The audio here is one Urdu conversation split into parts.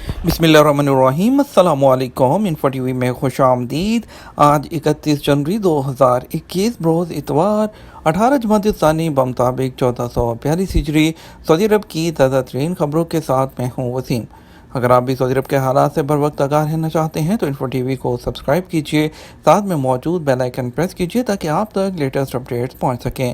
بسم اللہ الرحمن الرحیم، السلام علیکم۔ انفو ٹی وی میں خوش آمدید۔ آج 31 جنوری 2021 بروز اتوار 18 جمادی الثانی بمطابق 1442 ہجری سعودی عرب کی تازہ ترین خبروں کے ساتھ میں ہوں وسیم۔ اگر آپ بھی سعودی عرب کے حالات سے بر وقت آگاہ رہنا چاہتے ہیں تو انفو ٹی وی کو سبسکرائب کیجیے، ساتھ میں موجود بیل آئیکن پریس کیجیے تاکہ آپ تک لیٹسٹ اپڈیٹس پہنچ سکیں۔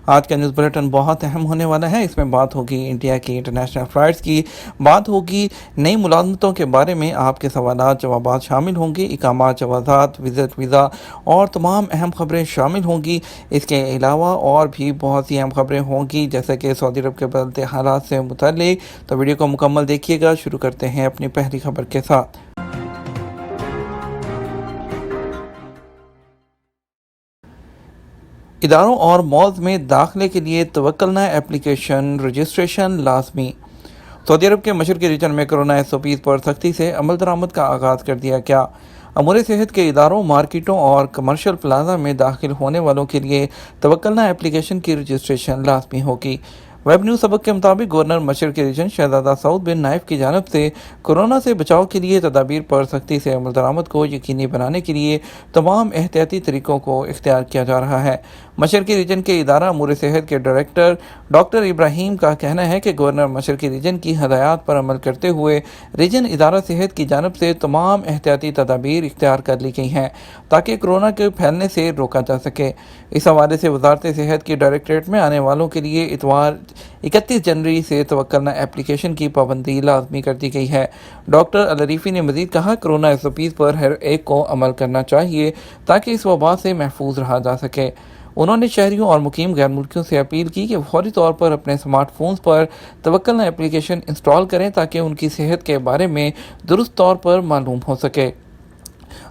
آج کا نیوز بلیٹن بہت اہم ہونے والا ہے۔ اس میں بات ہوگی انڈیا کی انٹرنیشنل فلائٹس کی، بات ہوگی نئی ملازمتوں کے بارے میں، آپ کے سوالات جوابات شامل ہوں گے، اقامات جوازات وزٹ ویزا اور تمام اہم خبریں شامل ہوں گی۔ اس کے علاوہ اور بھی بہت سی اہم خبریں ہوں گی جیسے کہ سعودی عرب کے بدلتے حالات سے متعلق، تو ویڈیو کو مکمل دیکھیے گا۔ شروع کرتے ہیں اپنی پہلی خبر کے ساتھ۔ اداروں اور مالز میں داخلے کے لیے توکلنا اپلیکیشن رجسٹریشن لازمی۔ سعودی عرب کے مشرقی ریجن میں کورونا SOPs پر سختی سے عمل درآمد کا آغاز کر دیا گیا۔ امور صحت کے اداروں، مارکیٹوں اور کمرشل پلازا میں داخل ہونے والوں کے لیے توکلنا اپلیکیشن کی رجسٹریشن لازمی ہوگی۔ ویب نیوز سبق کے مطابق گورنر مشرقی ریجن شہزادہ سعود بن نائف کی جانب سے کورونا سے بچاؤ کے لیے تدابیر پر سختی سے عمل درآمد کو یقینی بنانے کے لیے تمام احتیاطی طریقوں کو اختیار کیا جا رہا ہے۔ مشرقی ریجن کے ادارہ امور صحت کے ڈائریکٹر ڈاکٹر ابراہیم کا کہنا ہے کہ گورنر مشرقی ریجن کی ہدایات پر عمل کرتے ہوئے ریجن ادارہ صحت کی جانب سے تمام احتیاطی تدابیر اختیار کر لی گئی ہیں تاکہ کورونا کے پھیلنے سے روکا جا سکے۔ اس حوالے سے وزارت صحت کی ڈائریکٹریٹ میں آنے والوں کے لیے اتوار 31 جنوری سے توکلنا اپلیکیشن کی پابندی لازمی کر دی گئی ہے۔ ڈاکٹر العریفی نے مزید کہا، کورونا SOPs پر ہر ایک کو عمل کرنا چاہیے تاکہ اس وبا سے محفوظ رہا جا سکے۔ انہوں نے شہریوں اور مقیم غیر ملکیوں سے اپیل کی کہ فوری طور پر اپنے اسمارٹ فونز پر توکلنا اپلیکیشن انسٹال کریں تاکہ ان کی صحت کے بارے میں درست طور پر معلوم ہو سکے۔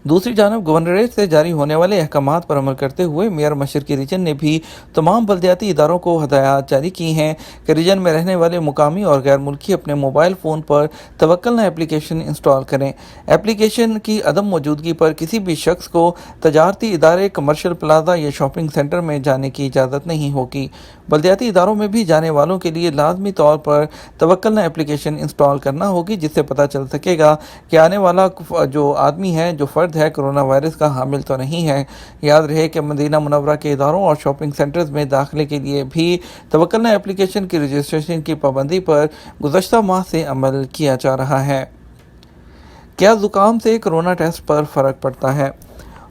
دوسری جانب گورنریٹ سے جاری ہونے والے احکامات پر عمل کرتے ہوئے میئر مشرقی ریجن نے بھی تمام بلدیاتی اداروں کو ہدایات جاری کی ہیں کہ ریجن میں رہنے والے مقامی اور غیر ملکی اپنے موبائل فون پر توکلنا اپلیکیشن انسٹال کریں۔ اپلیکیشن کی عدم موجودگی پر کسی بھی شخص کو تجارتی ادارے، کمرشل پلازا یا شاپنگ سینٹر میں جانے کی اجازت نہیں ہوگی۔ بلدیاتی اداروں میں بھی جانے والوں کے لیے لازمی طور پر توکلنا اپلیکیشن انسٹال کرنا ہوگی، جس سے پتہ چل سکے گا کہ آنے والا جو آدمی ہے، جو فرد ہے، کرونا وائرس کا حامل تو نہیں ہے۔ یاد رہے کہ مدینہ منورہ کے اداروں اور شاپنگ سینٹرز میں داخلے کے لیے بھی توکلنا اپلیکیشن کی رجسٹریشن کی پابندی پر گزشتہ ماہ سے عمل کیا جا رہا ہے۔ کیا زکام سے کرونا ٹیسٹ پر فرق پڑتا ہے؟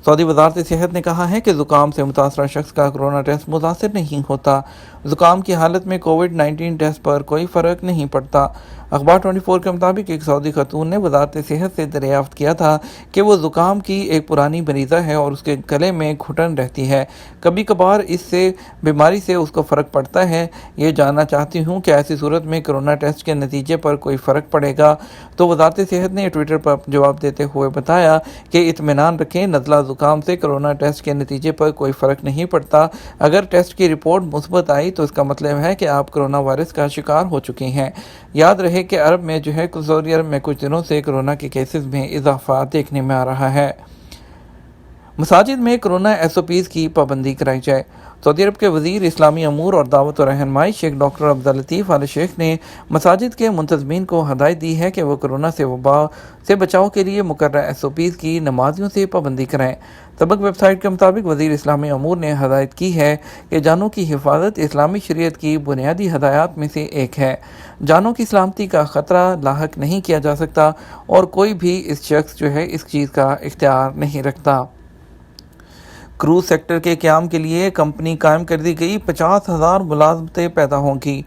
سعودی وزارت صحت نے کہا ہے کہ زکام سے متاثرہ شخص کا کرونا ٹیسٹ متاثر نہیں ہوتا۔ زکام کی حالت میں کووڈ-19 ٹیسٹ پر کوئی فرق نہیں پڑتا۔ اخبار 24 کے مطابق ایک سعودی خاتون نے وزارت صحت سے دریافت کیا تھا کہ وہ زکام کی ایک پرانی مریضہ ہے اور اس کے گلے میں گھٹن رہتی ہے۔ کبھی کبھار اس سے بیماری سے اس کو فرق پڑتا ہے۔ یہ جاننا چاہتی ہوں کہ ایسی صورت میں کرونا ٹیسٹ کے نتیجے پر کوئی فرق پڑے گا؟ تو وزارت صحت نے ٹویٹر پر جواب دیتے ہوئے بتایا کہ اطمینان رکھیں، نزلہ زکام سے کرونا ٹیسٹ کے نتیجے پر کوئی فرق نہیں پڑتا۔ اگر ٹیسٹ کی رپورٹ مثبت آئی تو اس کا مطلب ہے کہ آپ کرونا وائرس کا شکار ہو چکی ہیں۔ یاد رہے کہ عرب میں سعودی عرب میں کچھ دنوں سے کرونا کے کیسز میں اضافہ دیکھنے میں آ رہا ہے۔ مساجد میں کورونا SOPs کی پابندی کرائی جائے۔ سعودی عرب کے وزیر اسلامی امور اور دعوت و رہنمائی شیخ ڈاکٹر عبداللطیف آل شیخ نے مساجد کے منتظمین کو ہدایت دی ہے کہ وہ کورونا سے وبا سے بچاؤ کے لیے مقررہ SOPs کی نمازیوں سے پابندی کرائیں۔ سبق ویب سائٹ کے مطابق وزیر اسلامی امور نے ہدایت کی ہے کہ جانوں کی حفاظت اسلامی شریعت کی بنیادی ہدایات میں سے ایک ہے۔ جانوں کی سلامتی کا خطرہ لاحق نہیں کیا جا سکتا اور کوئی بھی اس شخص اس چیز کا اختیار نہیں رکھتا۔ کروز سیکٹر کے قیام کے لیے کمپنی قائم کر دی گئی، 50,000 ملازمتیں پیدا ہوں گی۔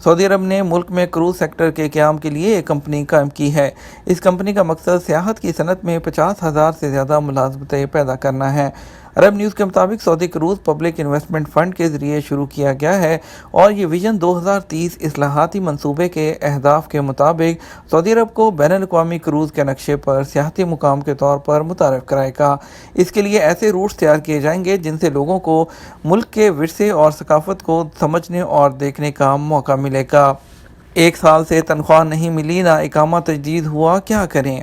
سعودی عرب نے ملک میں کروز سیکٹر کے قیام کے لیے ایک کمپنی قائم کی ہے۔ اس کمپنی کا مقصد سیاحت کی صنعت میں 50,000 سے زیادہ ملازمتیں پیدا کرنا ہے۔ عرب نیوز کے مطابق سعودی کروز پبلک انویسٹمنٹ فنڈ کے ذریعے شروع کیا گیا ہے اور یہ ویژن 2030 اصلاحاتی منصوبے کے اہداف کے مطابق سعودی عرب کو بین الاقوامی کروز کے نقشے پر سیاحتی مقام کے طور پر متعارف کرائے گا۔ اس کے لیے ایسے روٹس تیار کیے جائیں گے جن سے لوگوں کو ملک کے ورثے اور ثقافت کو سمجھنے اور دیکھنے کا موقع ملے گا۔ 1 سال سے تنخواہ نہیں ملی، نہ اقامہ تجدید ہوا، کیا کریں؟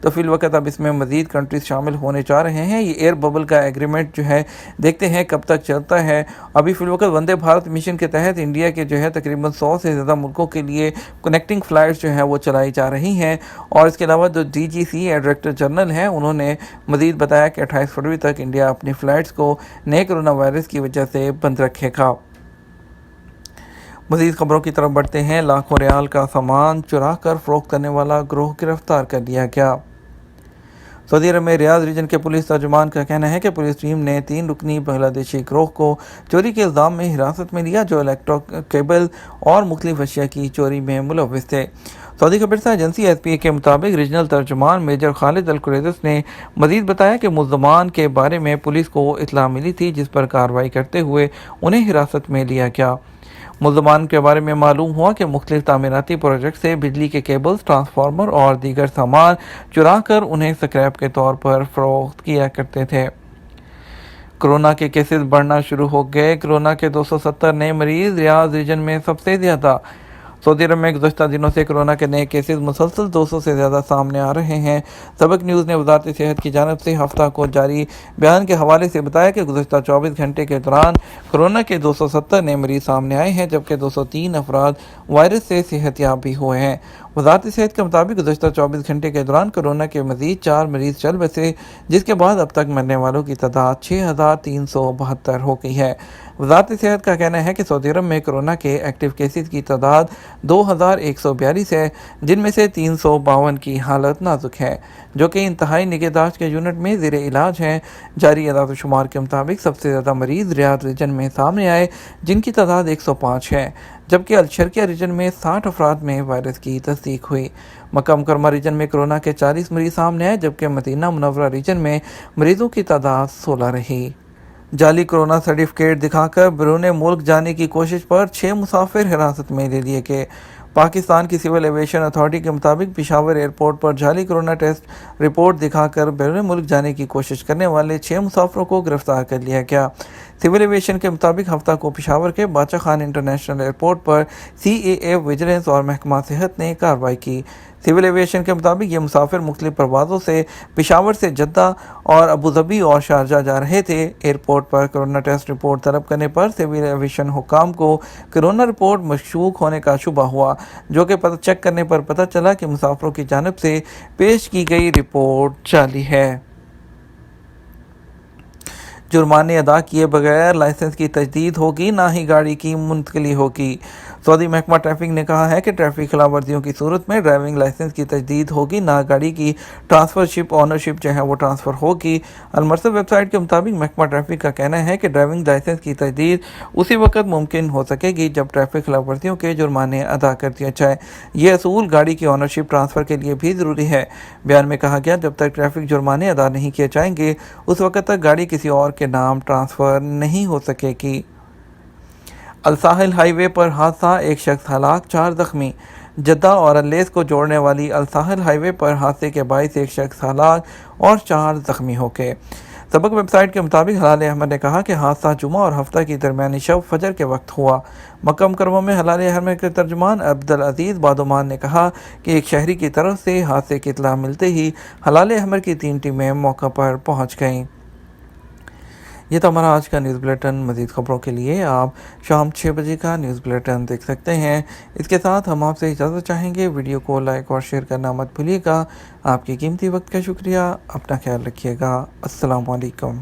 تو فی الوقت اب اس میں مزید کنٹریز شامل ہونے جا رہے ہیں۔ یہ ایئر ببل کا ایگریمنٹ جو ہے دیکھتے ہیں کب تک چلتا ہے۔ ابھی فی الوقت وندے بھارت مشن کے تحت انڈیا کے جو ہے تقریباً 100 سے زیادہ ملکوں کے لیے کنیکٹنگ فلائٹس جو ہیں وہ چلائی جا رہی ہیں، اور اس کے علاوہ جو DGCA ڈائریکٹر جنرل ہیں انہوں نے مزید بتایا کہ 28 فروری تک انڈیا اپنی فلائٹس کو نئے کرونا وائرس کی وجہ سے بند رکھے گا۔ مزید خبروں کی طرف بڑھتے ہیں۔ لاکھوں ریال کا سامان چرا کر فروخت کرنے والا گروہ گرفتار کر لیا گیا۔ سعودی عرب میں ریاض ریجن کے پولیس ترجمان کا کہنا ہے کہ پولیس ٹیم نے 3 رکنی بنگلہ دیشی گروہ کو چوری کے الزام میں حراست میں لیا، جو الیکٹرک کیبل اور مختلف اشیاء کی چوری میں ملوث تھے۔ سعودی خبرسا ایجنسی SPA کے مطابق ریجنل ترجمان میجر خالد القریدس نے مزید بتایا کہ ملزمان کے بارے میں پولیس کو اطلاع ملی تھی، جس پر کارروائی کرتے ہوئے انہیں حراست میں لیا گیا۔ ملزمان کے بارے میں معلوم ہوا کہ مختلف تعمیراتی پروجیکٹ سے بجلی کے کیبلز، ٹرانسفارمر اور دیگر سامان چرا کر انہیں سکریپ کے طور پر فروخت کیا کرتے تھے۔ کرونا کے کیسز بڑھنا شروع ہو گئے۔ کرونا کے 270 نئے مریض، ریاض ریجن میں سب سے زیادہ۔ سعودی عرب میں گزشتہ دنوں سے کرونا کے نئے کیسز مسلسل 200 سے زیادہ سامنے آ رہے ہیں۔ سبق نیوز نے وزارت صحت کی جانب سے ہفتہ کو جاری بیان کے حوالے سے بتایا کہ گزشتہ 24 گھنٹے کے دوران کرونا کے 270 نئے مریض سامنے آئے ہیں، جبکہ 203 افراد وائرس سے صحت یاب بھی ہوئے ہیں۔ وزارت صحت کے مطابق گزشتہ 24 گھنٹے کے دوران کرونا کے مزید 4 مریض چل بسے، جس کے بعد اب تک مرنے والوں کی تعداد 6372 ہو گئی ہے۔ وزارت صحت کا کہنا ہے کہ سعودی عرب میں کرونا کے ایکٹیو کیسز کی تعداد 2142 ہے، جن میں سے 352 کی حالت نازک ہے، جو کہ انتہائی نگہداشت کے یونٹ میں زیر علاج ہیں۔ جاری اعداد و شمار کے مطابق سب سے زیادہ مریض ریاض ریجن میں سامنے آئے، جن کی تعداد 105 ہے، جبکہ الشرقیہ ریجن میں 60 افراد میں وائرس کی تصدیق ہوئی۔ مکہ مکرمہ ریجن میں کرونا کے 40 مریض سامنے آئے، جبکہ مدینہ منورہ ریجن میں مریضوں کی تعداد 16 رہی۔ جعلی کرونا سرٹیفکیٹ دکھا کر بیرون ملک جانے کی کوشش پر 6 مسافر حراست میں لے لیے گئے۔ پاکستان کی سول ایویشن اتھارٹی کے مطابق پشاور ایئرپورٹ پر جعلی کرونا ٹیسٹ رپورٹ دکھا کر بیرون ملک جانے کی کوشش کرنے والے 6 مسافروں کو گرفتار کر لیا گیا۔ سول ایویشن کے مطابق ہفتہ کو پشاور کے بادشاہ خان انٹرنیشنل ایئرپورٹ پر CAA ویجیلنس اور محکمہ صحت نے کارروائی کی۔ سول ایویشن کے مطابق یہ مسافر مختلف پروازوں سے پشاور سے جدہ اور ابوظہبی اور شارجہ جا رہے تھے۔ ایئرپورٹ پر کرونا ٹیسٹ رپورٹ طلب کرنے پر سول ایویشن حکام کو کرونا رپورٹ مشکوک ہونے کا شبہ ہوا، جو کہ چیک کرنے پر پتہ چلا کہ مسافروں کی جانب سے پیش کی گئی رپورٹ جعلی ہے۔ جرمانے ادا کیے بغیر لائسنس کی تجدید ہوگی، نہ ہی گاڑی کی منتقلی ہوگی۔ سعودی محکمہ ٹریفک نے کہا ہے کہ ٹریفک خلاف ورزیوں کی صورت میں ڈرائیونگ لائسنس کی تجدید ہوگی، نہ گاڑی کی ٹرانسفرشپ اونرشپ جو ہے وہ ٹرانسفر ہوگی۔ المرصد ویب سائٹ کے مطابق محکمہ ٹریفک کا کہنا ہے کہ ڈرائیونگ لائسنس کی تجدید اسی وقت ممکن ہو سکے گی جب ٹریفک خلاف ورزیوں کے جرمانے ادا کر دیا جائے۔ یہ اصول گاڑی کی اونرشپ ٹرانسفر کے لیے بھی ضروری ہے۔ بیان میں کہا گیا جب تک ٹریفک جرمانے ادا نہیں کیے جائیں گے، اس وقت تک گاڑی کسی اور کے نام ٹرانسفر نہیں ہو سکے گی۔ الساحل ہائی وے پر حادثہ، 1 شخص ہلاک، 4 زخمی۔ جدہ اور اللیس کو جوڑنے والی الساحل ہائی وے پر حادثے کے باعث 1 شخص ہلاک اور 4 زخمی ہو گئے۔ سبق ویب سائٹ کے مطابق ہلال احمد نے کہا کہ حادثہ جمعہ اور ہفتہ کی درمیانی شب فجر کے وقت ہوا۔ مکہ مکرمہ میں ہلال احمد کے ترجمان عبدالعزیز بادومان نے کہا کہ ایک شہری کی طرف سے حادثے کی اطلاع ملتے ہی ہلال احمد کی 3 ٹیمیں موقع پر پہنچ گئیں۔ یہ تھا ہمارا آج کا نیوز بلیٹن۔ مزید خبروں کے لیے آپ شام 6 بجے کا نیوز بلیٹن دیکھ سکتے ہیں۔ اس کے ساتھ ہم آپ سے اجازت چاہیں گے، ویڈیو کو لائک اور شیئر کرنا مت بھولیے گا۔ آپ کی قیمتی وقت کا شکریہ، اپنا خیال رکھیے گا۔ السلام علیکم۔